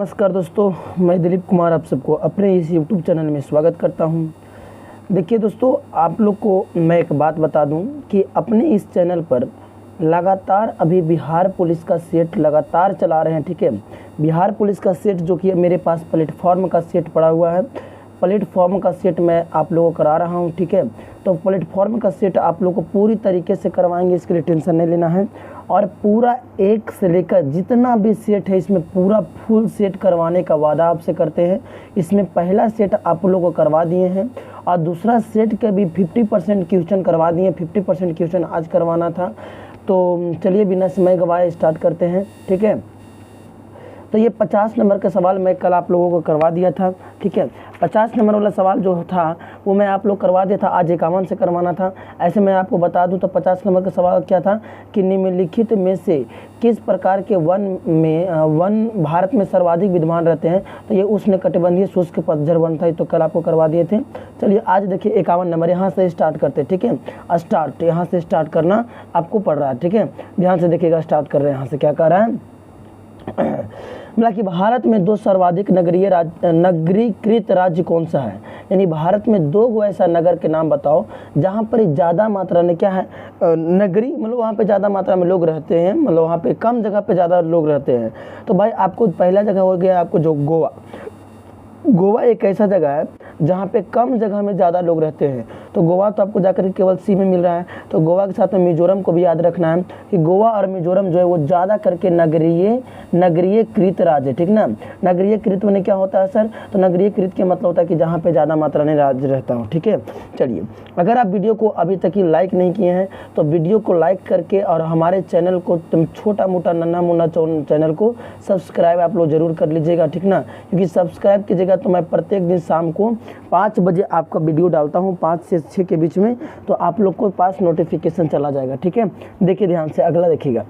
नमस्कार दोस्तों, मैं दिलीप कुमार आप सबको अपने इस यूट्यूब चैनल में स्वागत करता हूं। देखिए दोस्तों, आप लोग को मैं एक बात बता दूं कि अपने इस चैनल पर लगातार अभी बिहार पुलिस का सेट लगातार चला रहे हैं। ठीक है, बिहार पुलिस का सेट जो कि मेरे पास प्लेटफॉर्म का सेट पड़ा हुआ है, प्लेटफॉर्म का सेट मैं आप लोगों को करा रहा हूं। ठीक है, तो प्लेटफॉर्म का सेट आप लोगों को पूरी तरीके से करवाएंगे, इसके लिए टेंशन नहीं लेना है। और पूरा एक से लेकर जितना भी सेट है इसमें पूरा फुल सेट करवाने का वादा आपसे करते हैं। इसमें पहला सेट आप लोगों को करवा दिए हैं और दूसरा सेट के भी 50% क्वेश्चन करवा दिए। 50% क्वेश्चन आज करवाना था। तो चलिए बिना समय गवाए स्टार्ट करते हैं। ठीक है, तो ये 50 नंबर का सवाल मैं कल आप लोगों को करवा दिया था। ठीक है, 50 नंबर वाला सवाल जो था वो मैं आप लोग करवा दिया था, आज 51 से करवाना था। ऐसे मैं आपको बता दूं तो 50 नंबर का सवाल क्या था कि निम्नलिखित में से किस प्रकार के वन भारत में सर्वाधिक विद्यमान रहते हैं। तो ये उष्णकटिबंधीय शुष्क पतझड़ वन था, तो कल आपको करवा दिए थे। चलिए आज देखिए 51 नंबर, यहाँ से स्टार्ट करते हैं। ठीक है, स्टार्ट यहाँ से स्टार्ट करना आपको पड़ रहा है। ठीक है, ध्यान से देखिएगा, स्टार्ट कर रहे हैं। यहाँ से क्या कर रहा है मतलब कि भारत में दो सर्वाधिक नगरीकृत राज्य कौन सा है। यानी भारत में दो ऐसा नगर के नाम बताओ जहाँ पर ज़्यादा मात्रा में क्या है, नगरी, मतलब वहाँ पे ज़्यादा मात्रा में लोग रहते हैं, मतलब वहाँ पे कम जगह पे ज़्यादा लोग रहते हैं। तो भाई आपको पहला जगह हो गया आपको जो गोवा एक ऐसा जगह है जहाँ पे कम जगह में ज़्यादा लोग रहते हैं। तो गोवा तो आपको जाकर केवल सी में मिल रहा है। तो गोवा के साथ में मिजोरम को भी याद रखना है कि गोवा और मिजोरम जो है वो ज़्यादा करके नगरीयकृत राज्य। ठीक ना, नगरीयकृत में क्या होता है सर, तो नगरीयकृत के मतलब होता है कि जहाँ पे ज़्यादा मात्रा में राज्य रहता हो। ठीक है, चलिए अगर आप वीडियो को अभी तक ही लाइक नहीं किए हैं तो वीडियो को लाइक करके और हमारे चैनल को छोटा मोटा नन्हा मुन्ना चैनल को सब्सक्राइब आप लोग जरूर कर लीजिएगा। ठीक ना, क्योंकि सब्सक्राइब कीजिएगा तो मैं प्रत्येक दिन शाम को 5 बजे आपका वीडियो डालता हूँ, 5 से 6 के बीच में, तो आप लोग को पास नोटिफिकेशन चला जाएगा। ठीक है, देखिए ध्यान से अगला देखिएगा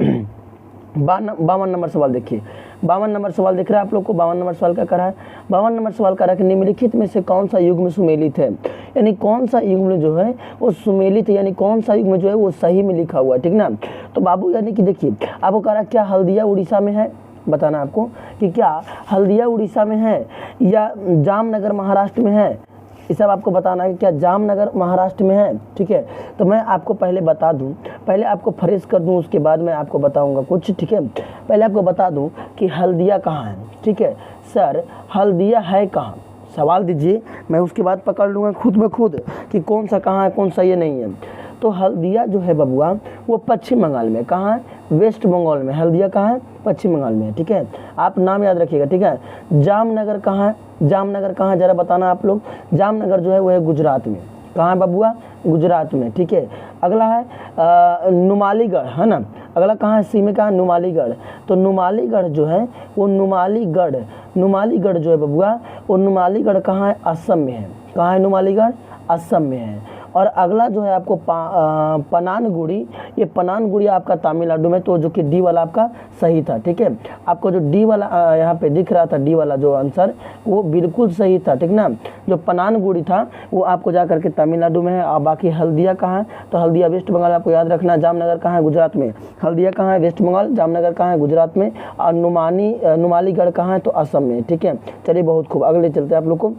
52 नंबर सवाल देखिए। 52 नंबर सवाल दिख रहा है आप लोग को। 52 नंबर सवाल क्या कर रहा है, 52 नंबर सवाल कर रहा है कि निम्नलिखित में से कौन सा युग्म सुमेलित है। यानी कौन सा युग्म जो है वो सुमेलित है, यानी कौन सा युग्म जो है वो सही में लिखा हुआ है। ठीक ना, तो बाबू यानी कि देखिए आपको कह रहा है क्या हल्दिया उड़ीसा में है, बताना आपको कि क्या हल्दिया उड़ीसा में है या जामनगर महाराष्ट्र में है। ये सब आपको बताना है कि क्या जामनगर महाराष्ट्र में है। ठीक है, तो मैं आपको पहले बता दूं, पहले आपको फ्रेश कर दूं, उसके बाद मैं आपको बताऊंगा कुछ। ठीक है, पहले आपको बता दूं कि हल्दिया कहाँ है। ठीक है सर, हल्दिया है कहाँ, सवाल दीजिए, मैं उसके बाद पकड़ लूँगा खुद में खुद कि कौन सा कहाँ है कौन सा ये नहीं है। तो हल्दिया जो है बबुआ वो पश्चिम बंगाल में, कहाँ है, वेस्ट बंगाल में। हल्दिया कहाँ है, पश्चिम बंगाल में। ठीक है, आप नाम याद रखिएगा। ठीक है, जामनगर कहाँ है, जामनगर कहाँ है जरा बताना आप लोग। जामनगर जो है वो है गुजरात में। कहाँ है बबुआ, गुजरात में। ठीक है, अगला है नुमालीगढ़, है ना। अगला कहाँ है, सी में कहाँ है, नुमालीगढ़। तो नुमालीगढ़ जो है वो नुमालीगढ़ जो है बबुआ वो नुमालीगढ़ कहाँ है, असम में है। कहाँ है नुमालीगढ़, असम में है। और अगला जो है आपको पनानगुड़ी, ये पनानगुड़ी आपका तमिलनाडु में। तो जो कि डी वाला आपका सही था। ठीक है, आपको जो डी वाला यहाँ पे दिख रहा था, डी वाला जो आंसर वो बिल्कुल सही था। ठीक ना, जो पनानगुड़ी था वो आपको जा करके तमिलनाडु में है। और बाकी हल्दिया कहाँ है, तो हल्दिया वेस्ट बंगाल, आपको याद रखना। जामनगर कहाँ है, गुजरात में। हल्दिया कहाँ है, वेस्ट बंगाल। जामनगर कहाँ है, गुजरात में। और नुमालीगढ़ कहाँ है, तो असम में। ठीक है, चलिए बहुत खूब, अगले चलते हैं आप लोग को।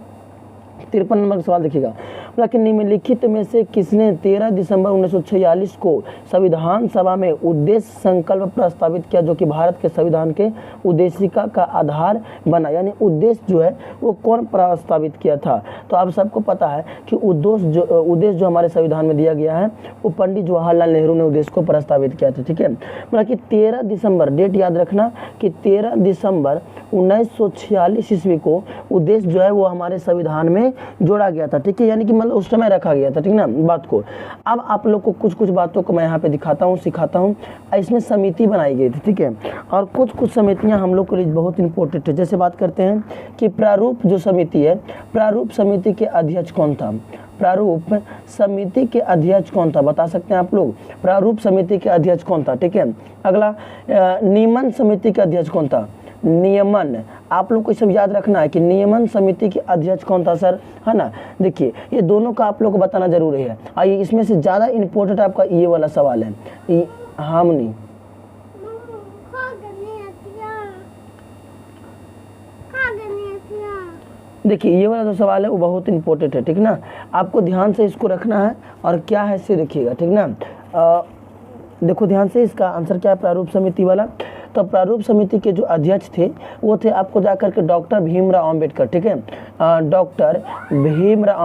53 नंबर का सवाल देखिएगा, लेकिन निम्नलिखित में से किसने 13 दिसंबर 1946 को संविधान सभा में उद्देश्य संकल्प प्रस्तावित किया, जो कि भारत के संविधान के उद्देशिका का आधार बना। यानी उद्देश्य जो है वो कौन प्रस्तावित किया था। तो आप सबको पता है कि उद्देश्य जो हमारे संविधान में दिया गया है वो पंडित जवाहरलाल नेहरू ने उद्देश्य को प्रस्तावित किया था। ठीक है, मतलब कि 13 दिसंबर, डेट याद रखना कि 13 दिसंबर 1946 ईस्वी को उद्देश्य जो है वो हमारे संविधान में जोड़ा गया था। ठीक है, यानी कि मतलब उस समय रखा गया था। ठीक ना, बात को अब आप लोग को कुछ बातों को मैं यहाँ पे दिखाता हूँ, सिखाता हूँ। इसमें समिति बनाई गई थी। ठीक है, और कुछ समितियाँ हम लोग के लिए बहुत इंपॉर्टेंट है। जैसे बात करते हैं कि प्रारूप जो समिति है, प्रारूप समिति के अध्यक्ष कौन था, प्रारूप समिति के अध्यक्ष कौन था, बता सकते हैं आप लोग, प्रारूप समिति के अध्यक्ष कौन था। ठीक है, अगला नियमन समिति के अध्यक्ष कौन था, नियमन, आप लोग को सब याद रखना है कि नियमन समिति के अध्यक्ष कौन था सर, है ना। देखिए ये दोनों का आप लोग को बताना जरूरी है। आइए इसमें से ज़्यादा इम्पोर्टेंट आपका ये वाला सवाल है, हार्मनी। देखिए ये वाला जो सवाल है वो बहुत इंपॉर्टेंट है, ठीक ना, आपको ध्यान से इसको रखना है और क्या है इससे देखिएगा, ठीक ना। देखो ध्यान से, इसका आंसर क्या है प्रारूप समिति वाला। तो प्रारूप समिति के जो अध्यक्ष थे वो थे आपको जाकर के डॉक्टर भीमराव अंबेडकर, ठीक है, डॉक्टर भीमराव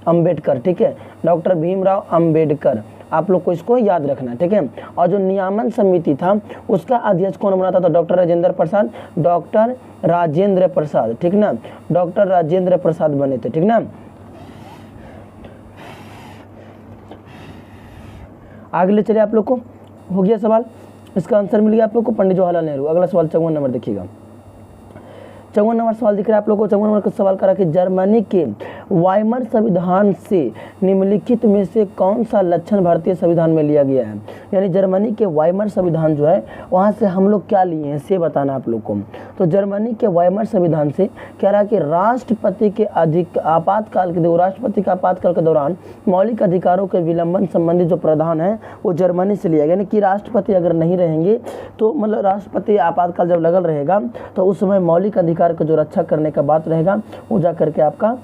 अंबेडकर, ठीक है, डॉक्टर भीमराव अंबेडकर, आप लोग को इसको याद रखना है, ठीक है। और जो नियामन समिति था उसका अध्यक्ष कौन बना था, तो डॉक्टर राजेंद्र प्रसाद, डॉक्टर राजेंद्र प्रसाद, ठीक ना, डॉक्टर राजेंद्र प्रसाद बने थे, ठीक ना। आगे ले चलिए, आप लोग को हो गया सवाल, इसका आंसर मिल गया आप लोग को, पंडित जवाहरलाल नेहरू। अगला सवाल 54 नंबर देखिएगा, 54 नंबर सवाल दिख रहा है आप लोगों को। 54 नंबर का सवाल करा कि जर्मनी के वाइमर संविधान से निम्नलिखित में से कौन सा लक्षण भारतीय संविधान में लिया गया है। यानी जर्मनी के वाइमर संविधान जो है वहाँ से हम लोग क्या लिए हैं से बताना आप लोग को। तो जर्मनी के वाइमर संविधान से कह रहा है कि राष्ट्रपति के आपातकाल के दौरान मौलिक अधिकारों के विलंबन संबंधी जो प्रावधान है वो जर्मनी से लिया गया। यानी कि राष्ट्रपति अगर नहीं रहेंगे तो मतलब राष्ट्रपति आपातकाल जब लगल रहेगा तो उस समय मौलिक अधिकार को जो रक्षा करने का बात रहेगा वो जा करके आपका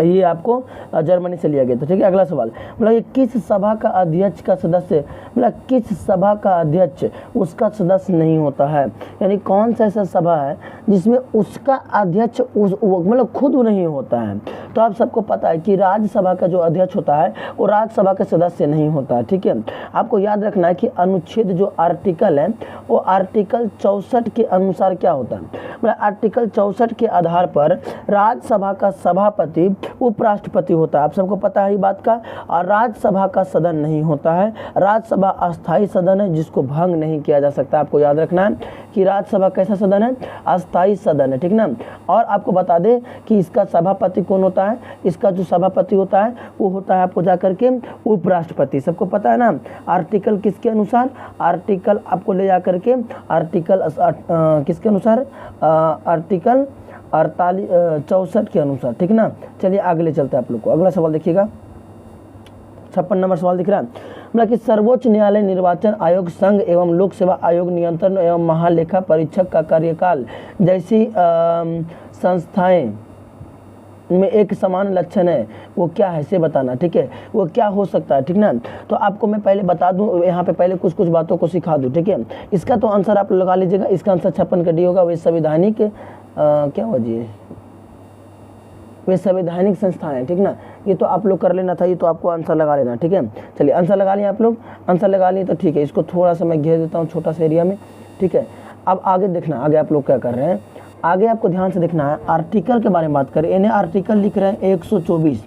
ये आपको जर्मनी से लिया गया। तो ठीक है, अगला सवाल मतलब ये किस सभा का अध्यक्ष का सदस्य, मतलब किस सभा का अध्यक्ष उसका सदस्य नहीं होता है। यानी कौन सा ऐसा सभा है जिसमें उसका अध्यक्ष मतलब खुद नहीं होता है। तो आप सबको पता है कि राज्यसभा का जो अध्यक्ष होता है वो राज्यसभा का सदस्य नहीं होता है। ठीक है, आपको याद रखना है कि अनुच्छेद जो आर्टिकल है वो आर्टिकल 64 के अनुसार क्या होता है, मतलब आर्टिकल 64 के आधार पर राज्यसभा का सभापति उपराष्ट्रपति होता है। आप सबको पता है ये बात का। और राज्यसभा का सदन नहीं होता है, राज्यसभा अस्थायी सदन है जिसको भंग नहीं किया जा सकता। आपको याद रखना है कि राज्यसभा कैसा सदन है, अस्थायी सदन है, ठीक ना। और आपको बता दें कि इसका सभापति कौन होता है, इसका जो सभापति होता है वो होता है आपको जाकर के उपराष्ट्रपति। सबको पता है ना। आर्टिकल किसके अनुसार, आर्टिकल आपको ले जाकर के आर्टिकल किसके अनुसार, आर्टिकल 64 के अनुसार, ठीक ना। चलिए आगे ले चलते हैं आप लोग को। अगला सवाल देखिएगा, 56 नंबर सवाल दिख रहा है। मतलब कि सर्वोच्च न्यायालय, निर्वाचन आयोग, संघ एवं लोक सेवा आयोग, नियंत्रण एवं महालेखा परीक्षक का कार्यकाल जैसी संस्थाएं में एक समान लक्षण है, वो क्या है से बताना। ठीक है, वो क्या हो सकता है, ठीक ना। तो आपको मैं पहले बता दूं, यहाँ पे पहले कुछ बातों को सिखा दूं। ठीक है, इसका तो आंसर आप लगा लीजिएगा। इसका आंसर 56 का डी होगा। वे संवैधानिक क्या वजह, वे संवैधानिक संस्थाएं, ठीक ना। ये तो आप लोग कर लेना था, ये तो आपको आंसर लगा लेना। ठीक है, चलिए आंसर लगा लिए आप लोग, आंसर लगा लिए तो ठीक है। इसको थोड़ा सा मैं घेर देता हूँ छोटा सा एरिया में। ठीक है, अब आगे देखना, आगे आप लोग क्या कर रहे हैं। आगे आपको ध्यान से देखना है, आर्टिकल के बारे में बात करें। इन्हें आर्टिकल लिख रहे हैं 124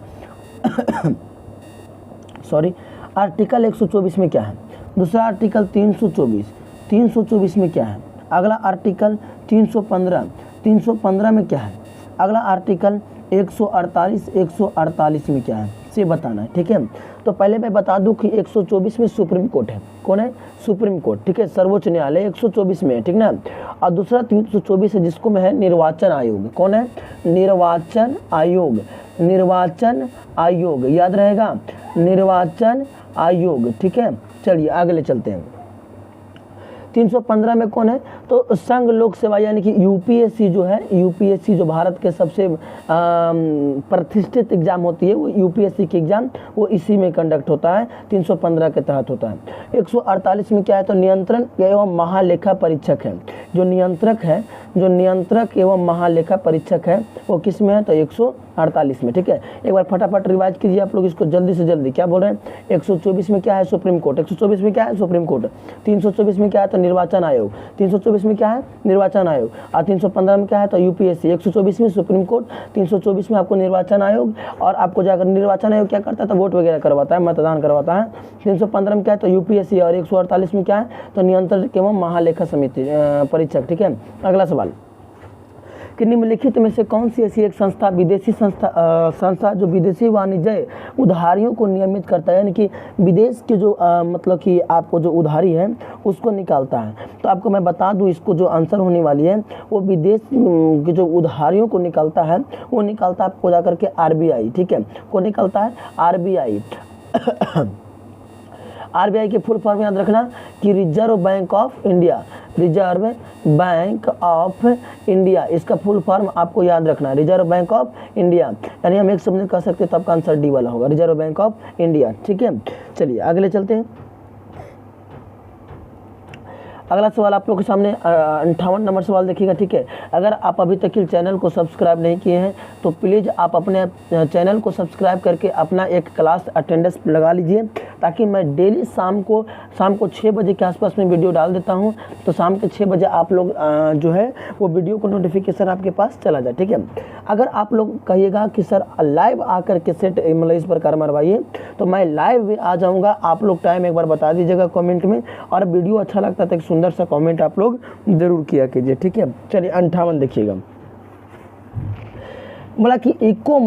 सॉरी, आर्टिकल 124 में क्या है। दूसरा आर्टिकल 324 में क्या है। अगला आर्टिकल 315 में क्या है। अगला आर्टिकल 148 में क्या है से बताना है। ठीक है, तो पहले मैं बता दूं कि 124 में सुप्रीम कोर्ट है। कौन है, सुप्रीम कोर्ट। ठीक है, सर्वोच्च न्यायालय 124 में है, ठीक ना। और दूसरा 324 है जिसको में है निर्वाचन आयोग। कौन है, निर्वाचन आयोग, निर्वाचन आयोग याद रहेगा, निर्वाचन आयोग। ठीक है, चलिए आगे ले चलते हैं। 315 में कौन है, तो संघ लोक सेवा यानी कि यूपीएससी जो है, यूपीएससी जो भारत के सबसे प्रतिष्ठित एग्जाम होती है, वो यूपीएससी की एग्जाम वो इसी में कंडक्ट होता है, 315 के तहत होता है। 148 में क्या है, तो नियंत्रण एवं महालेखा परीक्षक है। जो नियंत्रक है, जो नियंत्रक एवं महालेखा परीक्षक है वो किस में है, तो 148 में। ठीक है, एक बार फटाफट रिवाइज कीजिए आप लोग इसको जल्दी से जल्दी। क्या बोल रहे हैं, 124 में क्या है, सुप्रीम कोर्ट। 124 में क्या है, सुप्रीम कोर्ट। 324 में क्या है, तो निर्वाचन आयोग। 324 में क्या है, निर्वाचन आयोग। और 315 में क्या है, तो यूपीएससी। 124 में सुप्रीम कोर्ट, 324 में आपको निर्वाचन आयोग। और आपको जाकर निर्वाचन आयोग क्या करता है, तो वोट वगैरह करवाता है, मतदान करवाता है। 315 में क्या है, तो यूपीएससी। और 148 में क्या है, तो नियंत्रक एवं महालेखा समिति परीक्षक। ठीक है, अगला सवाल कि निम्नलिखित में से कौन सी ऐसी एक संस्था, विदेशी संस्था जो विदेशी वाणिज्य उधारियों को नियमित करता है, यानी कि विदेश के जो मतलब कि आपको जो उधारी है उसको निकालता है। तो आपको मैं बता दूं, इसको जो आंसर होने वाली है वो विदेश के जो उधारियों को निकालता है वो निकालता है आपको जाकर के आरबीआई। ठीक है, को निकालता है आरबीआई। आरबीआई की फुल फॉर्म याद रखना कि reserve bank of India, reserve bank of India, इसका फुल फॉर्म आपको याद रखना, रिजर्व बैंक ऑफ इंडिया। यानी हम एक शब्द में कह सकते हैं तो आपका आंसर डी वाला होगा, रिजर्व बैंक ऑफ इंडिया। ठीक है, चलिए आगे चलते हैं। अगला सवाल आप लोग के सामने 58 नंबर सवाल देखिएगा। ठीक है, अगर आप अभी तक इस चैनल को सब्सक्राइब नहीं किए हैं तो प्लीज़ आप अपने चैनल को सब्सक्राइब करके अपना एक क्लास अटेंडेंस लगा लीजिए, ताकि मैं डेली शाम को 6 बजे के आसपास में वीडियो डाल देता हूं, तो शाम के 6 बजे आप लोग जो है वो वीडियो को नोटिफिकेशन आपके पास चला जाए। ठीक है, अगर आप लोग कहिएगा कि सर लाइव आकर के सेट मतलब इस प्रकार मरवाइए, तो मैं लाइव भी आ जाऊँगा। आप लोग टाइम एक बार बता दीजिएगा कॉमेंट में, और वीडियो अच्छा लगता है तो एक सुंदर सा कमेंट आप लोग जरूर किया कीजिए। ठीक है, चलिए 58 देखिएगा। बोला कि इको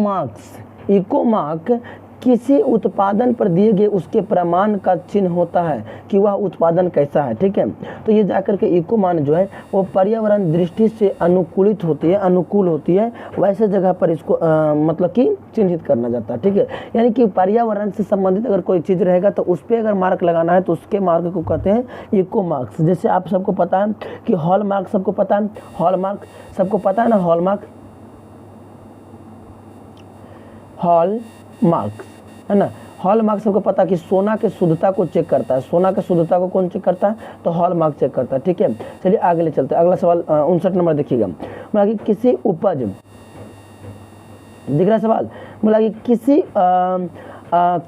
मार्क किसी उत्पादन पर दिए गए उसके प्रमाण का चिन्ह होता है कि वह उत्पादन कैसा है। ठीक है, तो ये जाकर के इको मान जो है वो पर्यावरण दृष्टि से अनुकूल होती है, वैसे जगह पर इसको मतलब कि चिन्हित करना जाता है। ठीक है, यानी कि पर्यावरण से संबंधित अगर कोई चीज़ रहेगा तो उस पर अगर मार्क लगाना है तो उसके मार्क को कहते हैं इको मार्क्स। जैसे आप सबको पता है कि हॉल मार्क सबको पता है, हॉल मार्क सबको पता है ना, हॉल मार्क्स है ना। हॉल मार्क सबको पता है कि सोना के शुद्धता को चेक करता है, सोना के शुद्धता को कौन चेक करता है, तो हॉल मार्क चेक करता है। ठीक है, चलिए आगे ले चलते हैं। अगला सवाल 59 नंबर देखिएगा। बोला कि किसी उपज, दिख रहा सवाल, बोला कि किसी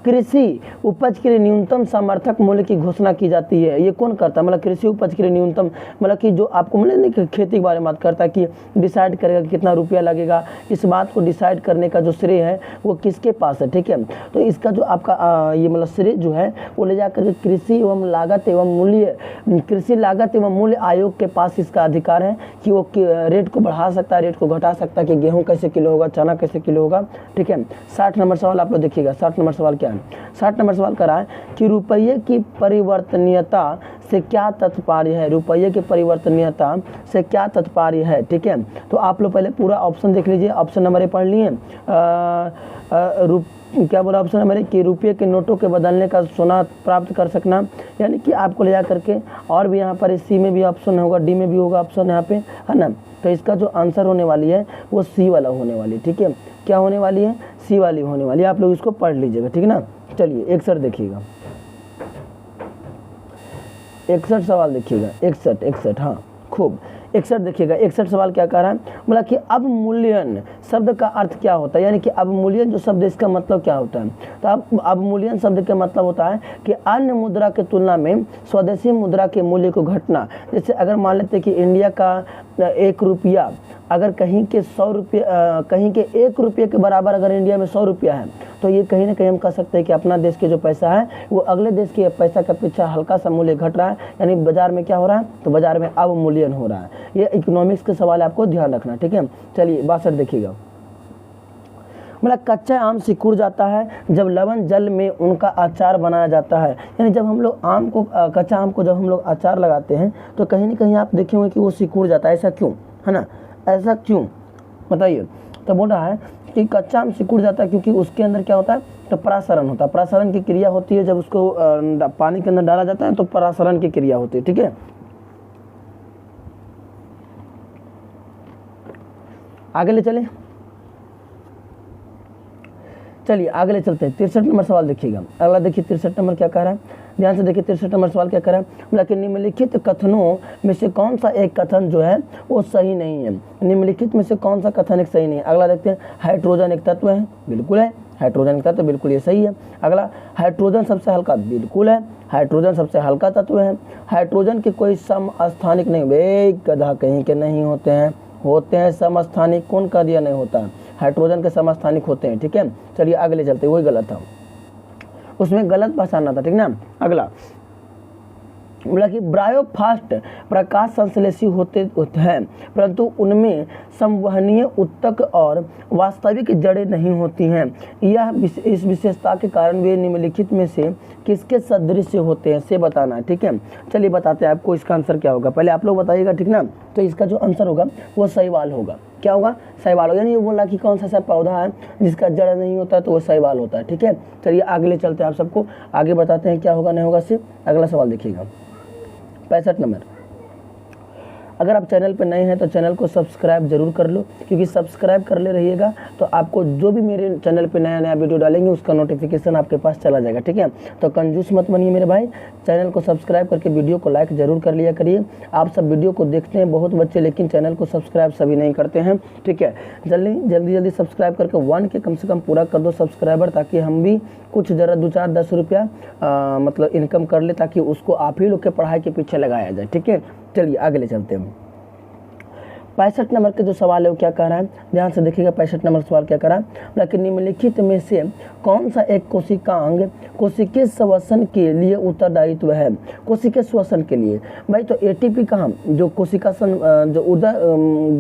कृषि उपज के लिए न्यूनतम समर्थक मूल्य की घोषणा की जाती है। ये कौन करता है, मतलब कृषि उपज के लिए न्यूनतम, मतलब कि जो आपको मतलब खेती के बारे में बात करता है कि डिसाइड करेगा कि कितना रुपया लगेगा, इस बात को डिसाइड करने का जो श्रेय है वो किसके पास है। ठीक है, तो इसका जो आपका ये मतलब श्रेय जो है वो ले जाकर के कृषि लागत एवं मूल्य आयोग के पास इसका अधिकार है कि वो रेट को बढ़ा सकता है, रेट को घटा सकता है, कि गेहूँ कैसे किलो होगा, चना कैसे किलो होगा। ठीक है, 60 नंबर सवाल आप लोग देखिएगा। 60 नंबर सवाल क्या है, 60 नंबर सवाल कर रहा है कि रुपये की परिवर्तनीयता से क्या तात्पर्य है, रुपये की परिवर्तनीयता से क्या तात्पर्य है। ठीक है, तो आप लोग पहले पूरा ऑप्शन देख लीजिए। ऑप्शन नंबर ए पढ़ लिए, क्या बोला ऑप्शन नंबर ए कि रुपये के नोटों के बदलने का सोना प्राप्त कर सकना, यानी कि आपको ले जा करके, और भी यहाँ पर सी में भी ऑप्शन होगा, डी में भी होगा ऑप्शन यहाँ पे, है ना। तो इसका जो आंसर होने वाली है वो सी वाला होने वाली है। ठीक है, क्या होने वाली है, सी वाली होने वाली है। आप लोग इसको पढ़ लीजिएगा, ठीक है ना। चलिए 61 देखिएगा, 61 सवाल देखिएगा, 61 हाँ खूब। 61 देखिएगा, 61 सवाल क्या कह रहा है, बोला कि अवमूल्यन शब्द का अर्थ क्या होता है, यानी कि अवमूल्यन जो शब्द इसका मतलब क्या होता है। तो अवमूल्यन शब्द का मतलब होता है कि अन्य मुद्रा के तुलना में स्वदेशी मुद्रा के मूल्य को घटना। जैसे अगर मान लेते हैं कि इंडिया का 1 रुपया अगर कहीं के 100 रुपये, कहीं के 1 रुपये के बराबर अगर इंडिया में 100 रुपया है, तो ये कहीं ना कहीं हम कह सकते हैं कि अपना देश के जो पैसा है वो अगले देश के पैसा का पीछे हल्का सा मूल्य घट रहा है, यानी बाजार में क्या हो रहा है, तो बाजार में अवमूल्यन हो रहा है। ये इकोनॉमिक्स के सवाल आपको ध्यान रखना, ठीक है। चलिए 62 देखिएगा, मतलब कच्चा आम सिकुड़ जाता है जब लवण जल में उनका अचार बनाया जाता है। यानी जब हम लोग आम को, कच्चा आम को जब हम लोग अचार लगाते हैं तो कहीं ना कहीं आप देखे होंगे कि वो सिकुड़ जाता है। ऐसा क्यों, है ना, ऐसा क्यों बताइए। तो बोल रहा है कि कच्चा आम सिकुड़ जाता है क्योंकि उसके अंदर क्या होता है, तो परासरण होता है। परासरण की क्रिया होती है, जब उसको पानी के अंदर डाला जाता है तो परासरण की क्रिया होती है, ठीक है। आगे ले चले, चलिए आगे ले चलते हैं। 63 नंबर सवाल देखिएगा। अगला देखिए 63 नंबर क्या कह रहा है, ध्यान से देखिए। 63 नंबर सवाल क्या कह रहा है, लेकिन निम्नलिखित कथनों में से कौन सा एक कथन जो है वो सही नहीं है। निम्नलिखित में से कौन सा कथन एक सही नहीं है। अगला देखते हैं, हाइड्रोजन एक तत्व है, बिल्कुल है। हाइड्रोजन एक तत्व, बिल्कुल ये सही है। अगला, हाइड्रोजन सबसे हल्का, बिल्कुल है, हाइड्रोजन सबसे हल्का तत्व है। हाइड्रोजन के कोई समस्थानिक नहीं, वे गधा कहीं के नहीं होते हैं, होते हैं समस्थानिक। कौन कह दिया नहीं होता है, हाइड्रोजन के समस्थानिक होते हैं, ठीक है। चलिए आगे ले चलते हैं, वही गलत था, उसमें गलत पहचानना था, ठीक ना। अगला बोला कि ब्रायोफास्ट प्रकाश संश्लेषी होते हैं, परंतु उनमें संवहनीय उत्तक और वास्तविक जड़ें नहीं होती हैं। इस विशेषता के कारण वे निम्नलिखित में से किसके सदृश होते हैं से बताना है, ठीक है। चलिए बताते हैं आपको इसका आंसर क्या होगा, पहले आप लोग बताइएगा, ठीक ना। तो इसका जो आंसर होगा वो सहीवाल होगा। क्या होगा, शैवाल होगा। यानी ये बोला कि कौन सा ऐसा पौधा है जिसका जड़ नहीं होता है तो वो शैवाल होता है। ठीक है, चलिए आगे ले चलते हैं, आप सबको आगे बताते हैं क्या होगा नहीं होगा। सिर्फ अगला सवाल देखिएगा 65 नंबर। अगर आप चैनल पर नए हैं तो चैनल को सब्सक्राइब जरूर कर लो, क्योंकि सब्सक्राइब कर ले रहिएगा तो आपको जो भी मेरे चैनल पे नया नया वीडियो डालेंगे उसका नोटिफिकेशन आपके पास चला जाएगा। ठीक है, तो कंजूस मत बनिए मेरे भाई, चैनल को सब्सक्राइब करके वीडियो को लाइक जरूर कर लिया करिए। आप सब वीडियो को देखते हैं बहुत बच्चे, लेकिन चैनल को सब्सक्राइब सभी नहीं करते हैं। ठीक है, जल्दी सब्सक्राइब करके 1 के कम से कम पूरा कर दो सब्सक्राइबर, ताकि हम भी कुछ ज़रा 2-4-10 रुपया मतलब इनकम कर ले, ताकि उसको आप ही लोग के पढ़ाई के पीछे लगाया जाए। ठीक है, चलिए आगे ले चलते हैं। 65 नंबर के जो सवाल है वो क्या कह रहा है, ध्यान से देखिएगा। 65 नंबर सवाल क्या कह रहा है, बोला कि निम्नलिखित में से कौन सा एक कोशिकांग कोशिकीय श्वसन के लिए उत्तरदायित्व है। कोशिकीय श्वसन के लिए भाई, तो एटीपी कहाँ, जो कोशिका जो उदर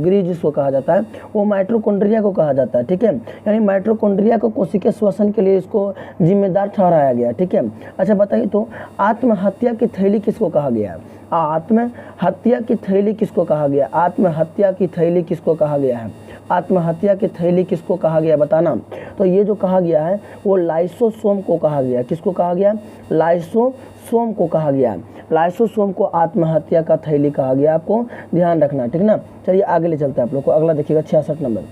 गृह जिसको कहा जाता है वो माइटोकॉन्ड्रिया को कहा जाता है। ठीक है, यानी माइटोकॉन्ड्रिया को कोशिकीय श्वसन के लिए इसको जिम्मेदार ठहराया गया। ठीक है, अच्छा बताइए तो आत्महत्या की थैली किसको कहा गया है। आत्महत्या की थैली किसको कहा गया, आत्महत्या की थैली किसको कहा गया है, आत्महत्या की थैली किसको कहा गया बताना। तो ये जो कहा गया है वो लाइसोसोम को कहा गया। किसको कहा गया, लाइसोसोम को कहा गया। लाइसोसोम को आत्महत्या का थैली कहा गया, आपको ध्यान रखना। ठीक ना, चलिए आगे ले चलते हैं आप लोग को। अगला देखिएगा 66 नंबर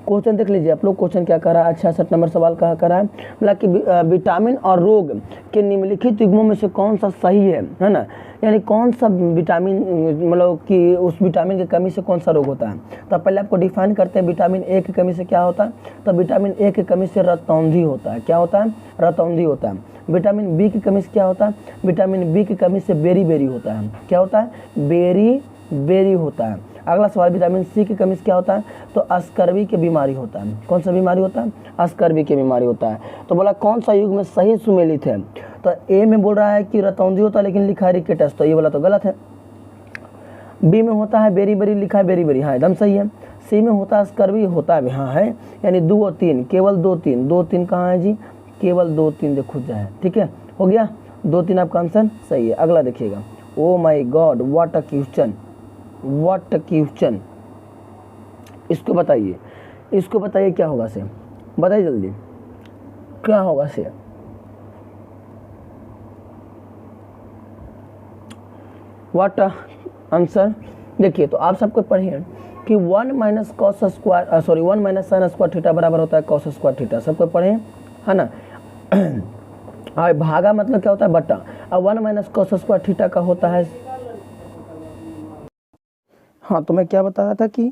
क्वेश्चन देख लीजिए आप लोग। क्वेश्चन क्या कर रहा है, 66 नंबर सवाल कहा कर रहा है, बोला कि विटामिन और रोग के निम्नलिखित युग्मों में से कौन सा सही है ना। यानी कौन सा विटामिन, मतलब कि उस विटामिन की कमी से कौन सा रोग होता है। तो पहले आपको डिफाइन करते हैं विटामिन ए की कमी से क्या होता है। तो विटामिन ए की कमी से रतौंधी होता है। क्या होता है, रतौंधी होता है। विटामिन बी की कमी से क्या होता है, विटामिन बी की कमी से बेरी होता है। क्या होता है, बेरी होता है। अगला सवाल, विटामिन सी की कमी से क्या होता है, तो स्कर्वी की बीमारी होता है। कौन सा बीमारी होता है, स्कर्वी की बीमारी होता है। तो बोला कौन सा युग में सही सुमेलित है। तो ए में बोल रहा है कि रतौंधी होता है, लेकिन लिखा है रिकेटस, तो ये वाला तो गलत है। बी में होता है बेरी, लिखा है बेरी, हाँ एकदम सही है। सी में होता है स्कर्वी, होता है हाँ है, यानी 2 और 3, केवल 2-3 कहाँ है जी, केवल 2-3 देखो जाए। ठीक है, हो गया 2-3 आपका आंसर सही है। अगला देखिएगा, oh my god what a question, what question. इसको बताइए क्या होगा से, बताइए जल्दी क्या होगा से। व्हाट आंसर देखिए, तो आप सबको पढ़िए कि 1 minus cos square, sorry 1 minus sine square theta बराबर होता है कॉस स्क्वायर थीटा। सबको पढ़े है ना। और भागा मतलब क्या होता है, बटा। अब 1 माइनस कॉस स्क्वायर थीटा का होता है, हाँ तो मैं क्या बता रहा था कि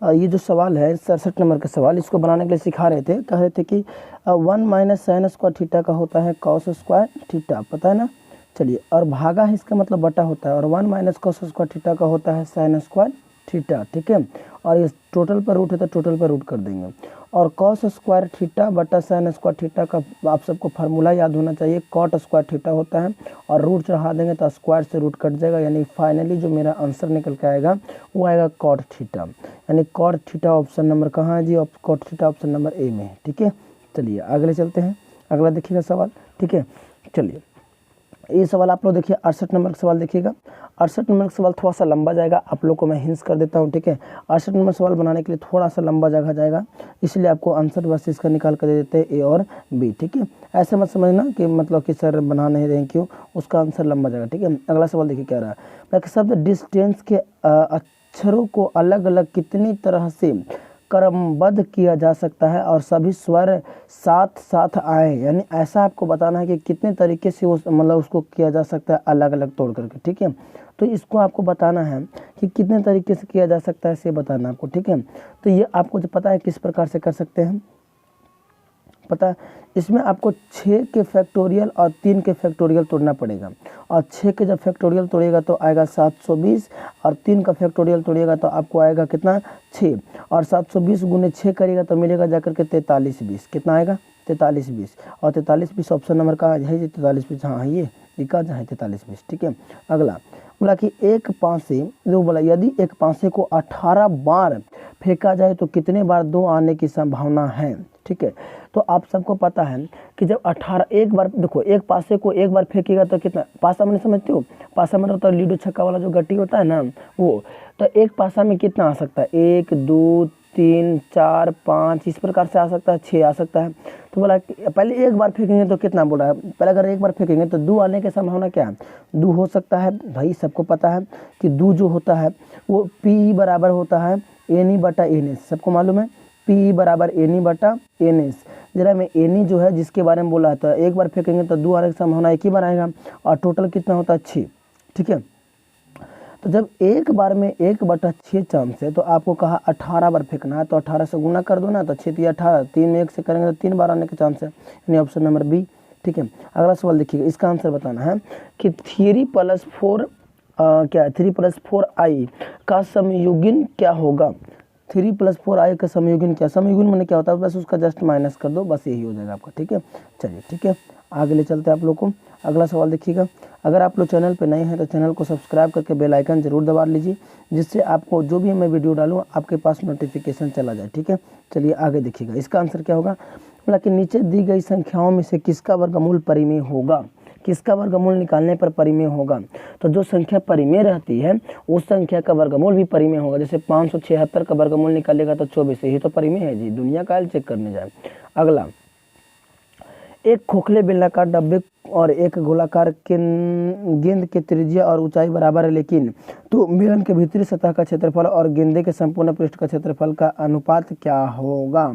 ये जो सवाल है 67 नंबर का सवाल, इसको बनाने के लिए सिखा रहे थे, कह रहे थे कि 1 माइनस साइन स्क्वायर थीटा का होता है कॉस स्क्वायर थीटा, पता है ना। चलिए, और भागा है इसका मतलब बटा होता है, और 1 माइनस कॉस स्क्वायर थीटा का होता है साइन स्क्वायर थीटा। ठीक है, और ये टोटल पर रूट है तो टोटल पर रूट कर देंगे। और कॉस स्क्वायर थीटा बटा साइन स्क्वायर थीटा का आप सबको फार्मूला याद होना चाहिए, कॉट स्क्वायर थीटा होता है, और रूट चढ़ा देंगे तो स्क्वायर से रूट कट जाएगा, यानी फाइनली जो मेरा आंसर निकल के आएगा वो आएगा कॉट थीटा। यानी कॉट थीटा ऑप्शन नंबर कहाँ है जी, cot theta option number A में है। ठीक है, चलिए अगले चलते हैं। अगला देखिएगा सवाल। ठीक है, चलिए ये सवाल आप लोग देखिए, 68 नंबर का सवाल देखिएगा। 68 नंबर का सवाल थोड़ा सा लंबा जाएगा, आप लोग को मैं हिंस कर देता हूँ। ठीक है, 68 नंबर सवाल बनाने के लिए थोड़ा सा लंबा जगह जाएगा, इसलिए आपको आंसर बस इसका निकाल कर दे देते हैं ए और बी। ठीक है, ऐसे मत समझना कि मतलब कि सर बना नहीं रहे क्यों, उसका आंसर लंबा जाएगा। ठीक है, अगला सवाल देखिए क्या रहा है, शब्द डिस्टेंस के अक्षरों को अलग अलग कितनी तरह से क्रमबद्ध किया जा सकता है और सभी स्वर साथ साथ आए। यानी ऐसा आपको बताना है कि कितने तरीके से मतलब उसको किया जा सकता है अलग अलग तोड़ करके। ठीक है, तो इसको आपको बताना है कि कितने तरीके से किया जा सकता है, इसे बताना आपको। ठीक है, तो ये आपको जो पता है किस प्रकार से कर सकते हैं, पता है इसमें आपको 6 के फैक्टोरियल और 3 के फैक्टोरियल तोड़ना पड़ेगा, और 6 के जब फैक्टोरियल तोड़ेगा तो आएगा 720, और 3 का फैक्टोरियल तोड़ेगा तो आपको आएगा कितना 6, और 720 गुने 6 करेगा तो मिलेगा जाकर के 4320। कितना आएगा 4320, और 4320 ऑप्शन नंबर का है जी 4320, हाँ ये का जहाँ है 4320। ठीक है, अगला बोला कि एक पासे, जो बोला यदि एक पासे को 18 बार फेंका जाए तो कितने बार 2 आने की संभावना है। ठीक है। तो आप सबको पता है कि जब 18 एक बार देखो, एक पासे को एक बार फेंकेगा तो कितना पासा, मैंने समझते हो, पासा में होता है लूडो छक्का वाला जो गट्टी होता है ना वो, तो एक पासा में कितना आ सकता है, 1 2 3 4 5 इस प्रकार से आ सकता है, 6 आ सकता है। तो बोला पहले एक बार फेंकेंगे तो कितना बोला है, पहले अगर एक बार फेंकेंगे तो 2 आने की संभावना क्या है, 2 हो सकता है। भाई सबको पता है कि 2 जो होता है वो पी बराबर होता है एन ई बटा एन एस, सबको मालूम है पी बराबर एन ई बटा एन एस। जरा में एन ई जो है जिसके बारे में बोला था, एक बार फेंकेंगे तो 2 आने की संभावना एक ही बार आएगा, और टोटल कितना होता है 6, ठीक है। तो जब एक बार में 1/6 चांस है तो आपको कहा 18 बार फेंकना है, तो 18 से गुना कर दो ना, तो 6 3 18, 3 में 1 से करेंगे तो 3 बार आने के चांस है, यानी ऑप्शन नंबर बी, ठीक है। अगला सवाल देखिएगा, इसका आंसर बताना है कि 3 + 4 क्या 3 + 4i का संयुग्म क्या होगा। 3 + 4i का संयुग्म क्या, संयुग्म मैंने क्या होता है, बस उसका जस्ट माइनस कर दो, बस यही हो जाएगा आपका, ठीक है। चलिए ठीक है, आगे ले चलते हैं आप लोग को। अगला सवाल देखिएगा, अगर आप लोग चैनल पे नए हैं तो चैनल को सब्सक्राइब करके बेल आइकन जरूर दबा लीजिए, जिससे आपको जो भी मैं वीडियो डालूँ आपके पास नोटिफिकेशन चला जाए, ठीक है। चलिए आगे देखिएगा, इसका आंसर क्या होगा, बोला कि नीचे दी गई संख्याओं में से किसका वर्गमूल परिमेय होगा, किसका वर्गमूल निकालने पर परिमेय होगा। तो जो संख्या परिमेय रहती है उस संख्या का वर्गमूल भी परिमेय होगा। जैसे 576 का वर्गमूल निकालेगा तो 24, यही तो परिमेय है जी, दुनिया का चेक करने जाए। अगला, एक खोखले बेलनाकार डब्बे और एक गोलाकार गेंद की त्रिज्या और ऊंचाई बराबर है, लेकिन तो बेलन के भीतरी सतह का क्षेत्रफल और गेंदे के संपूर्ण पृष्ठ का क्षेत्रफल का अनुपात क्या होगा।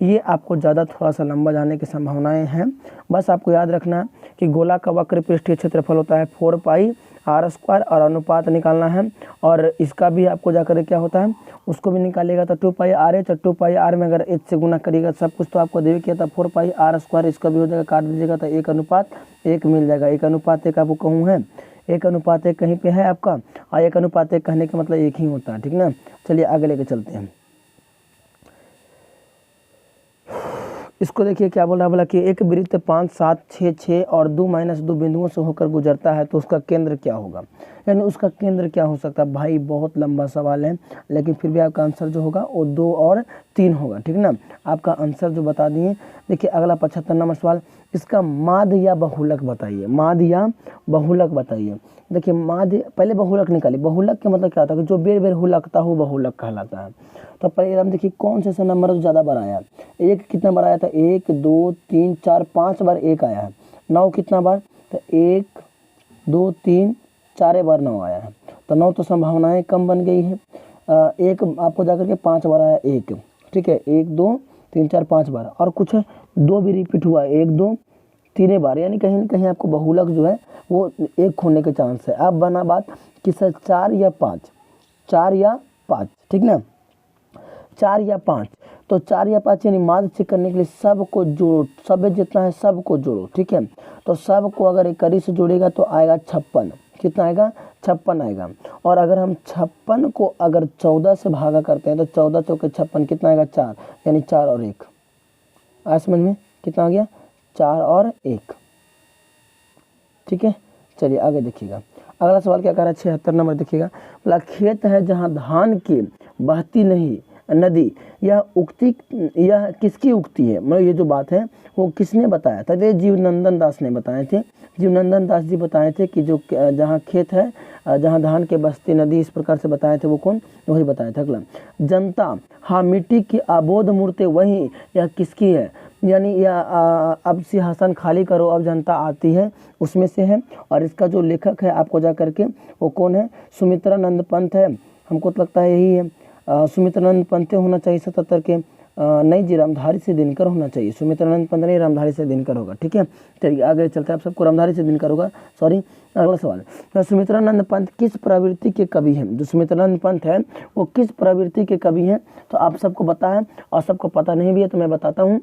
ये आपको ज़्यादा थोड़ा सा लंबा जाने की संभावनाएं हैं, बस आपको याद रखना है कि गोला का वक्र पृष्ठीय क्षेत्रफल होता है 4πr² और अनुपात निकालना है, और इसका भी आपको जाकर क्या होता है उसको भी निकालेगा तो 2πr/h, और 2πr में अगर h से गुना करिएगा सब कुछ तो आपको देवे किया था 4πr², इसका भी हो जाएगा, काट दीजिएगा तो 1:1 मिल जाएगा। 1:1 आपको कहूँ है, 1:1 कहीं पे है आपका, और 1:1 कहने का मतलब एक ही होता है, ठीक ना। चलिए आगे लेके चलते हैं, इसको देखिए क्या बोल रहा है, बोला कि एक वृत्त 5 7 6 6 और 2 - 2 बिंदुओं से होकर गुजरता है तो उसका केंद्र क्या होगा, यानी उसका केंद्र क्या हो सकता है। भाई बहुत लंबा सवाल है, लेकिन फिर भी आपका आंसर जो होगा वो 2 और 3 होगा, ठीक ना। आपका आंसर जो बता दिए। देखिए अगला 75 नंबर सवाल, इसका माध्य या बहुलक बताइए, माध्य या बहुलक बताइए। देखिए माध्य, पहले बहुलक निकालिए, बहुलक के मतलब क्या होता है कि जो बेर बेर हुलकता हो बहुलक कहलाता है। तो पहले हम देखिए कौन से नंबर जो ज़्यादा बार आया, एक कितना बार आया था, 1 2 3 4 5 बार एक आया है, 9 कितना बार, तो 1 2 3 4 बार 9 आया है, तो 9 तो संभावनाएं कम बन गई है। एक आपको जाकर के 5 बार आया, एक, ठीक है, 1 2 3 4 5 बार, और कुछ 2 भी रिपीट हुआ, 1 2 3 बार, यानी कहीं ना कहीं आपको बहुलक जो है वो एक होने के चांस है। अब बना बात कि सर 4 या 5, 4 या 5, ठीक ना, 4 या 5, तो 4 या 5 यानी माध्य चेक करने के लिए सबको जोड़ो, सब जितना है सबको जोड़ो, ठीक है। तो सबको अगर 1 से जोड़ेगा तो आएगा 56, कितना आएगा 56 आएगा। और अगर हम 56 को अगर 14 से भागा करते हैं तो 14 चौके 56 कितना आएगा 4, यानी 4 और 1, आज समझ में कितना आ गया, 4 और 1, ठीक है। चलिए आगे देखिएगा, अगला सवाल क्या कह रहा है 76 नंबर देखिएगा, बोला खेत है जहाँ धान की बहती नहीं नदी, यह उक्ति, यह किसकी उक्ति है, मतलब ये जो बात है वो किसने बताया था, ये जीवनंदन दास ने बताए थे। जीवनंदन दास जी बताए थे कि जो जहाँ खेत है जहाँ धान के बसती नदी, इस प्रकार से बताए थे, वो कौन, वही बताया था। अगला, जनता हाँ मिट्टी की अबोध मूर्ति वही, यह किसकी है, यानी यह अब सिंहासन खाली करो अब जनता आती है उसमें से है, और इसका जो लेखक है आपको जा करके वो कौन है, सुमित्रानंद पंत है, हमको तो लगता है यही है, सुमित्रानंद पंत होना चाहिए 77 के, नहीं जी रामधारी से दिनकर होना चाहिए, सुमित्रानंद पंत नहीं रामधारी से दिनकर होगा, ठीक है। चलिए आगे चलते हैं, आप सबको रामधारी से दिनकर होगा, सॉरी। अगला सवाल, सुमित्रानंद पंत किस प्रवृत्ति के कवि हैं, जो सुमित्रानंद पंत है वो किस प्रवृत्ति के कवि हैं, तो आप सबको पता है, और सबको पता नहीं भी है तो मैं बताता हूँ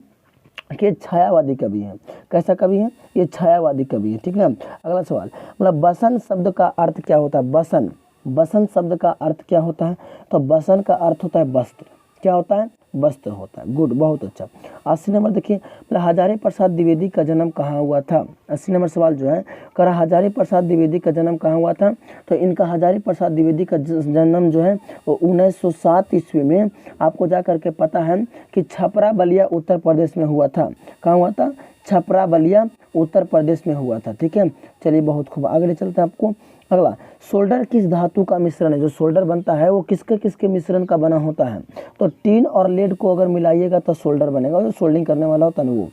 कि छायावादी कवि है। कैसा कवि है, ये छायावादी कवि है, ठीक है। अगला सवाल, मतलब बसन शब्द का अर्थ क्या होता है, बसन, बसन शब्द का अर्थ क्या होता है, तो बसन का अर्थ होता है वस्त्र, क्या होता है, वस्त्र होता है। गुड, बहुत अच्छा। 80 नंबर देखिए, हजारी प्रसाद द्विवेदी का जन्म कहाँ हुआ था। 80 नंबर सवाल जो है कर हजारी प्रसाद द्विवेदी का जन्म कहाँ हुआ था। तो इनका हजारी प्रसाद द्विवेदी का जन्म जो है वो 1907 ईस्वी में आपको जा करके पता है कि छपरा बलिया उत्तर प्रदेश में हुआ था। कहाँ हुआ था, छपरा बलिया उत्तर प्रदेश में हुआ था। ठीक है, चलिए बहुत खूब, आगे चलते हैं आपको। अगला, सोल्डर किस धातु का मिश्रण है। जो सोल्डर बनता है वो किसके किसके मिश्रण का बना होता है। तो टीन और लेड को अगर मिलाइएगा तो सोल्डर बनेगा, जो सोल्डिंग करने वाला होता है ना वो।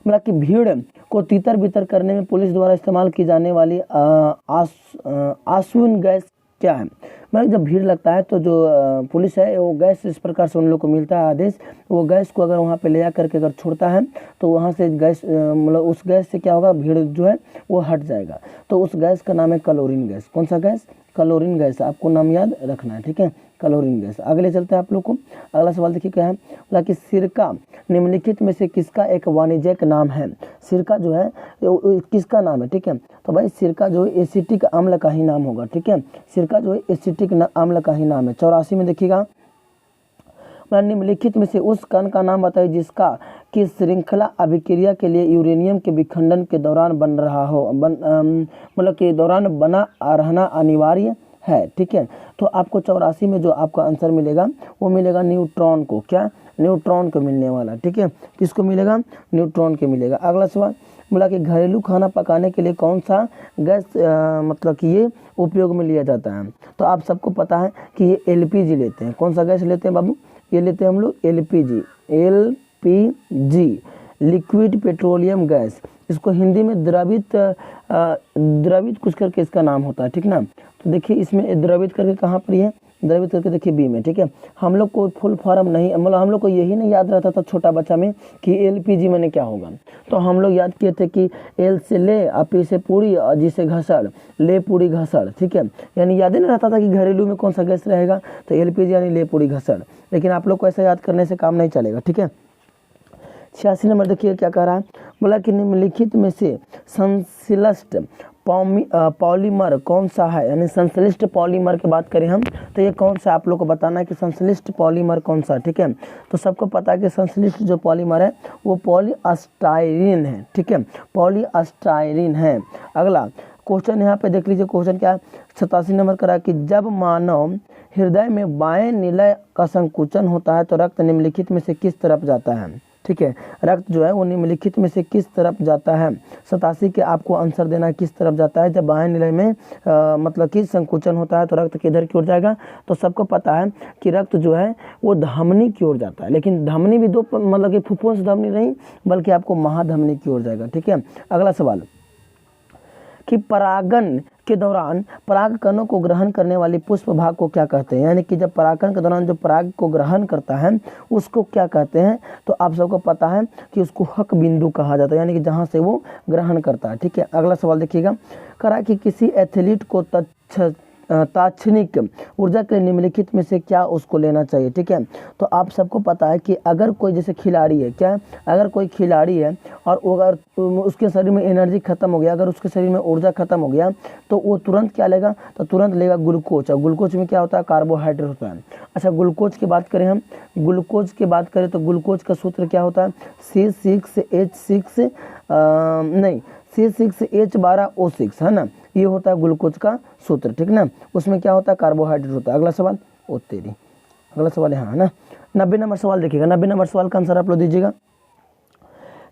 मतलब कि भीड़ को तीतर बितर करने में पुलिस द्वारा इस्तेमाल की जाने वाली आसुन गैस क्या है। मतलब जब भीड़ लगता है तो जो पुलिस है वो गैस इस प्रकार से उन लोग को मिलता है आदेश, वो गैस को अगर वहाँ पे ले जा करके अगर छोड़ता है तो वहाँ से गैस मतलब उस गैस से क्या होगा, भीड़ जो है वो हट जाएगा। तो उस गैस का नाम है क्लोरीन गैस। कौन सा गैस, क्लोरीन गैस, आपको नाम याद रखना है। ठीक है, क्लोरीन गैस। अगले चलते हैं आप लोग को। अगला सवाल देखिए क्या है, बोला कि सिरका निम्नलिखित में से किसका एक वाणिज्यिक नाम है। सिरका जो है किसका नाम है। ठीक है, तो भाई सिरका जो है एसिटिक अम्ल का ही नाम होगा। ठीक है, सिरका जो है एसिटिक अम्ल का ही नाम है। 84 में देखिएगा, निम्नलिखित में से उस कण का नाम बताइए जिसका कि श्रृंखला अभिक्रिया के लिए यूरेनियम के विखंडन के दौरान बन रहा हो, मतलब के दौरान बना रहना अनिवार्य है। ठीक है, तो आपको 84 में जो आपका आंसर मिलेगा वो मिलेगा न्यूट्रॉन को। क्या, न्यूट्रॉन को मिलने वाला। ठीक है, किसको मिलेगा, न्यूट्रॉन के मिलेगा। अगला सवाल बोला कि घरेलू खाना पकाने के लिए कौन सा गैस मतलब कि ये उपयोग में लिया जाता है। तो आप सबको पता है कि ये एलपीजी लेते हैं। कौन सा गैस लेते हैं बाबू, ये लेते हैं हम लोग LPG, LPG liquid petroleum gas. इसको हिंदी में द्रवित कुछ करके इसका नाम होता है। ठीक ना, तो देखिए इसमें द्रवित करके कहाँ पर है, द्रवित करके देखिए बी में। ठीक है, हम लोग को फुल फॉर्म नहीं, मतलब हम लोग को यही नहीं याद रहता था छोटा बच्चा में कि एलपीजी मैंने क्या होगा। तो हम लोग याद किए थे कि एल से ले और पी से पूरी और जी से घसड़, ले पूरी घसड़। ठीक है, यानी याद ही नहीं रहता था कि घरेलू में कौन सा गैस रहेगा, तो एलपीजी यानी ले पूरी घसड़। लेकिन आप लोग को ऐसा याद करने से काम नहीं चलेगा। ठीक है, 86 नंबर देखिए क्या कह रहा है, बोला कि निम्नलिखित में से संश्लिष्ट पॉलीमर कौन सा है। यानी संश्लिष्ट पॉलीमर की बात करें हम तो ये कौन सा, आप लोग को बताना है कि संश्लिष्ट पॉलीमर कौन सा। ठीक है, तो सबको पता है कि संश्लिष्ट जो पॉलीमर है वो पॉलीअस्टाइरीन है। ठीक है, पॉलीअस्टाइरीन है। अगला क्वेश्चन यहाँ पे देख लीजिए, क्वेश्चन क्या है, 87 नंबर करा कि जब मानव हृदय में बाएं निलय का संकुचन होता है तो रक्त निम्नलिखित में से किस तरफ जाता है। ठीक है, रक्त जो है वो निम्नलिखित में से किस तरफ जाता है। 87 के आपको आंसर देना है किस तरफ जाता है। जब बाएं निलय में मतलब कि संकुचन होता है तो रक्त किधर की ओर जाएगा। तो सबको पता है कि रक्त जो है वो धमनी की ओर जाता है, लेकिन धमनी भी दो मतलब कि फुफ्फुस धमनी नहीं बल्कि आपको महाधमनी की ओर जाएगा। ठीक है, अगला सवाल कि परागन के दौरान पराग कणों को ग्रहण करने वाली पुष्प भाग को क्या कहते हैं। यानी कि जब परागन के दौरान जो पराग को ग्रहण करता है उसको क्या कहते हैं। तो आप सबको पता है कि उसको हक बिंदु कहा जाता है, यानी कि जहाँ से वो ग्रहण करता है। ठीक है, अगला सवाल देखिएगा, करा कि किसी एथलीट को तात्क्षणिक ऊर्जा के निम्नलिखित में से क्या उसको लेना चाहिए। ठीक है, तो आप सबको पता है कि अगर कोई जैसे खिलाड़ी है, क्या अगर कोई खिलाड़ी है और वो अगर उसके शरीर में एनर्जी खत्म हो गया, अगर उसके शरीर में ऊर्जा खत्म हो गया तो वो तुरंत क्या लेगा, तो तुरंत लेगा ग्लूकोज। और ग्लूकोज में क्या होता है, कार्बोहाइड्रेट होता है। अच्छा, ग्लूकोज की बात करें हम, ग्लूकोज की बात करें तो ग्लूकोज का सूत्र क्या होता है, C6H6 नहीं C6H12O6 है ना, ये होता है ग्लूकोज का सूत्र। ठीक ना, उसमें क्या होता है, कार्बोहाइड्रेट होता है। अगला सवाल, ओ तेरी, अगला सवाल यहाँ है ना, 90 नंबर सवाल देखिएगा। 90 नंबर सवाल का आंसर आप लोग दीजिएगा।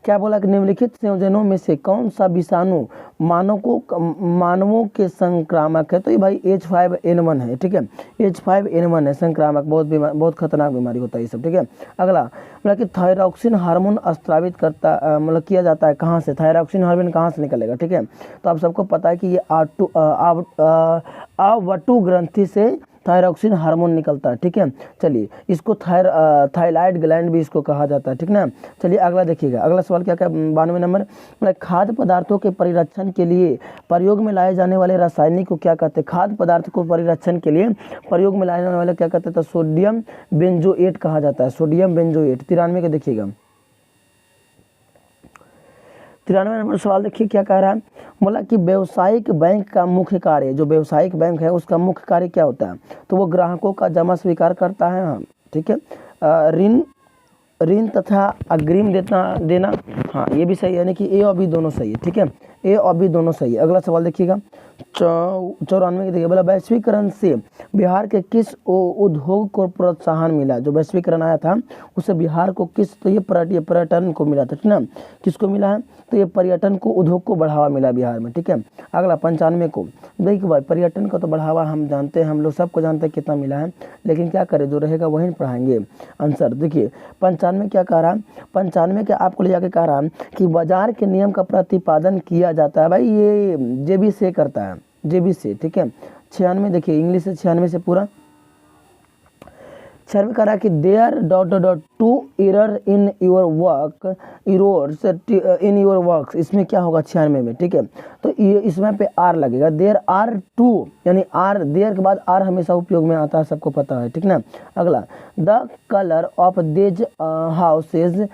क्या बोला कि निम्नलिखित संयोजनों में से कौन सा विषाणु मानवों के संक्रामक है। तो ये भाई H5N1 है। ठीक है, H5N1 है संक्रामक, बहुत खतरनाक बीमारी होता है ये सब। ठीक है, अगला मतलब कि थायरॉक्सिन हार्मोन स्रावित करता मतलब किया जाता है कहाँ से, थायरॉक्सिन हार्मोन कहाँ से निकलेगा। ठीक है, तो आप सबको पता है कि ये आवटु ग्रंथि से थायरॉक्सिन हार्मोन निकलता है। ठीक है, चलिए इसको थायराइड ग्लैंड भी इसको कहा जाता है। ठीक ना, चलिए अगला देखिएगा। अगला सवाल क्या क्या, 92 नंबर, मतलब खाद्य पदार्थों के परिरक्षण के लिए प्रयोग में लाए जाने वाले रासायनिक को क्या कहते हैं। खाद्य पदार्थ को परिरक्षण के लिए प्रयोग में लाए जाने वाले क्या कहते हैं, तो सोडियम बेंजोएट कहा जाता है, सोडियम बेंजोएट। 93 का देखिएगा, 93 नंबर सवाल देखिए क्या कह रहा है, बोला कि व्यावसायिक बैंक का मुख्य कार्य, जो व्यावसायिक बैंक है उसका मुख्य कार्य क्या होता है। तो वो ग्राहकों का जमा स्वीकार करता है, ठीक है। ऋण ऋण तथा अग्रिम देना, हाँ ये भी सही है, यानी कि ए और बी दोनों सही है, ठीक है, ए और बी दोनों सही है। अगला सवाल देखिएगा 94 के देखिए, बोला वैश्वीकरण से बिहार के किस उद्योग को प्रोत्साहन मिला। जो वैश्वीकरण आया था उससे बिहार को किस, तो ये पर्यटन को मिला था, ठीक ना, किसको मिला है, तो ये पर्यटन को, उद्योग को बढ़ावा मिला बिहार में, ठीक है। अगला 95 को, देखिए भाई पर्यटन का तो बढ़ावा हम जानते हैं, हम लोग सबको जानते हैं कितना मिला है, लेकिन क्या करें, जो रहेगा वही पढ़ाएंगे आंसर। देखिए 95 क्या कह रहा है, 95 के आपको ले जाके कह रहा है कि बाजार के नियम का प्रतिपादन किया जाता है। भाई ये जेबी से करता है, जेबी से, ठीक है। 96 देखिए, इंग्लिश से 96 से पूरा 96 कह रहा है कि there to error in your work, errors in your works, इसमें क्या होगा 96 में, ठीक है। तो ये इसमें पे आर लगेगा, देयर आर टू, यानी आर, देयर के बाद आर हमेशा उपयोग में आता है, सबको पता है, ठीक ना। अगला the colour of these houses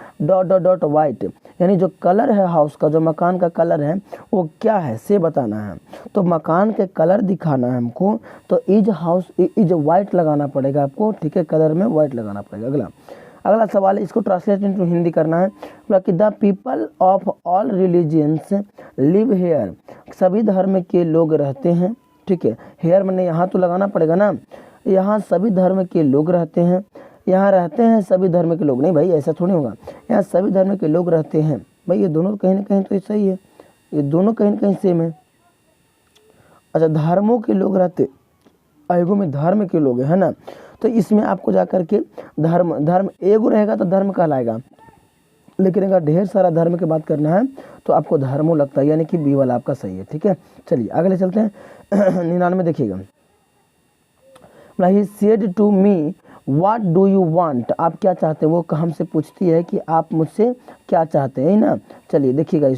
white, यानी जो कलर है हाउस का, जो मकान का कलर है वो क्या है से बताना है। तो मकान के कलर दिखाना है हमको, तो इज हाउस, इज वाइट लगाना पड़ेगा आपको, ठीक है, कलर में वाइट लगाना पड़ेगा। अगला सवाल है, इसको ट्रांसलेट इनटू हिंदी करना है, कि the people of all religions live here, सभी धर्म के लोग रहते हैं, ठीक है। हेयर मैंने यहाँ तो लगाना पड़ेगा ना, यहाँ सभी धर्म के लोग रहते हैं, यहाँ रहते हैं सभी धर्म के लोग, नहीं भाई ऐसा थोड़ी होगा, यहाँ सभी धर्म के लोग रहते हैं। भाई ये दोनों कहीं ना कहीं तो सही है, ये दोनों कहीं ना कहीं सेम है। अच्छा, धर्मों के लोग रहते, आयुगों में धर्म के लोग है ना, तो इसमें आपको जा करके धर्म एगो रहेगा तो धर्म कहलाएगा, लेकिन अगर ढेर सारा धर्म की बात करना है तो आपको धर्मों लगता है, यानी कि बी वाला आपका सही है, ठीक है। चलिए अगले चलते हैं 99 देखिएगा, he said to me what do you want, आप क्या चाहते हैं, वो हमसे पूछती है कि आप मुझसे क्या चाहते हैं ना। चलिए देखिएगा,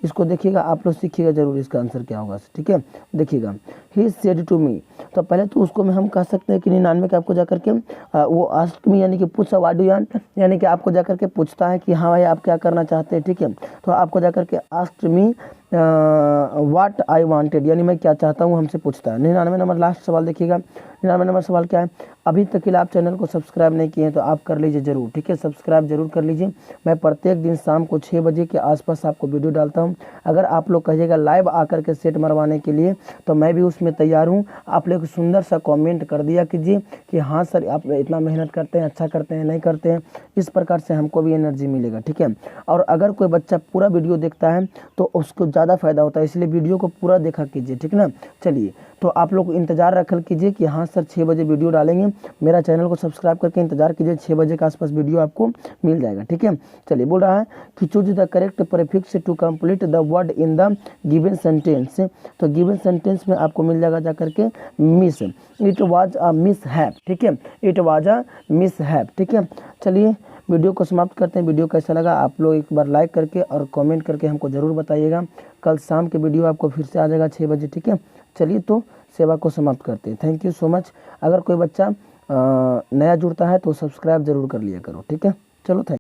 इसको देखिएगा, आप लोग सीखिएगा जरूर इसका आंसर क्या होगा, ठीक है। देखिएगा ही सेड टू मी, तो पहले तो उसको में हम कह सकते हैं कि 99 के आपको जाकर के वो आस्क मी, यानी कि पूछा व्हाट डू यू वांट, यानी कि आपको जाकर के पूछता है कि हाँ भाई आप क्या करना चाहते हैं, ठीक है। तो आपको जाकर के ask me what I wanted, यानी मैं क्या चाहता हूँ, हमसे पूछता है। 99 नंबर लास्ट सवाल देखिएगा, 99 नंबर सवाल क्या है, अभी तक के लिए आप चैनल को सब्सक्राइब नहीं किए हैं तो आप कर लीजिए जरूर, ठीक है, सब्सक्राइब जरूर कर लीजिए। मैं प्रत्येक दिन शाम को 6 बजे के आसपास आपको वीडियो डालता हूं। अगर आप लोग कहिएगा लाइव आकर के सेट मरवाने के लिए तो मैं भी उसमें तैयार हूं। आप लोग सुंदर सा कमेंट कर दिया कीजिए कि हाँ सर आप इतना मेहनत करते हैं, अच्छा करते हैं, नहीं करते हैं, इस प्रकार से हमको भी एनर्जी मिलेगा, ठीक है। और अगर कोई बच्चा पूरा वीडियो देखता है तो उसको ज़्यादा फायदा होता है, इसलिए वीडियो को पूरा देखा कीजिए, ठीक ना। चलिए तो आप लोग इंतजार रखल कीजिए कि हाँ सर 6 बजे वीडियो डालेंगे, मेरा चैनल को सब्सक्राइब करके इंतजार कीजिए, 6 बजे के आसपास वीडियो आपको मिल जाएगा, ठीक है। चलिए बोल रहा है कि choose the correct prefix to complete the word in the given sentence, तो गिवन सेंटेंस में आपको मिल जाएगा जाकर के miss, it was a mishap, ठीक है, it was a mishap, ठीक है। चलिए वीडियो को समाप्त करते हैं। वीडियो कैसा लगा आप लोग एक बार लाइक करके और कमेंट करके हमको ज़रूर बताइएगा। कल शाम के वीडियो आपको फिर से आ जाएगा 6 बजे, ठीक है। चलिए तो सेवा को समाप्त करते हैं। Thank you so much. अगर कोई बच्चा नया जुड़ता है तो सब्सक्राइब जरूर कर लिया करो, ठीक है। चलो थैंक